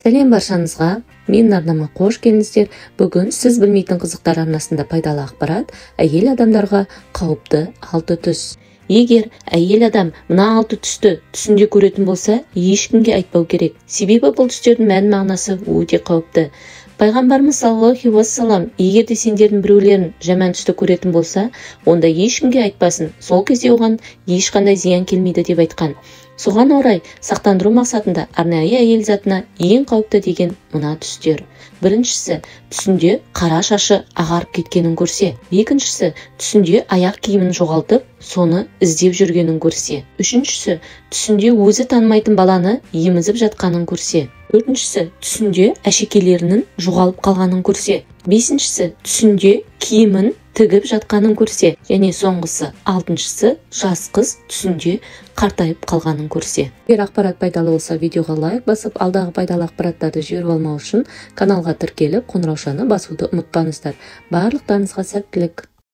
Сәлем баршаңызға, мен арнама қош келдіңіздер. Бүгін сіз білмейтін қызықтар арнасында пайдалы ақпарат, әйел адамдарға қауіпті 6 түс. Егер әйел адам мына 6 түсті түсінде көретін болса, ешкімге айтпау керек. Себебі бұл түстердің мән мағынасы өте қауіпті. Пайғамбарымыз саллаллаху уассалам, егер де сендердің біреулерін жаман түсті көретін болса, онда ешкімге айтпасын. Сол кезде оған ешқандай зиян келмейді деп айтқан. Соған орай сақтандыру мақсатында арнайы әйел затына ең қауіпті деген мына түстер. Біріншісі, түсінде қара шашы ағарып кеткенін көрсе. Екіншісі, түсінде аяқ киімін жоғалтып, соны іздеп жүргенін көрсе. Үшіншісі, түсінде өзі танымайтын баланы емізіп жатқанын көрсе. Төртіншісі, түсінде әшекейлерінің жоғалып қалғанын көрсе. Бесіншісі, түсінде киімін тігіп жатқанын көрсе. Және соңғысы, алтыншысы, жас қыз түсінде қартайып қалғанын көрсе. Егер ақпарат пайдалы болса, видеоға лайк басып, алдағы пайдалы ақпараттарды жіберіп алмау үшін каналға тіркеліп, қоңыраушаны басуды ұмытпаңыздар. Барлықтарыңызға сәттілік.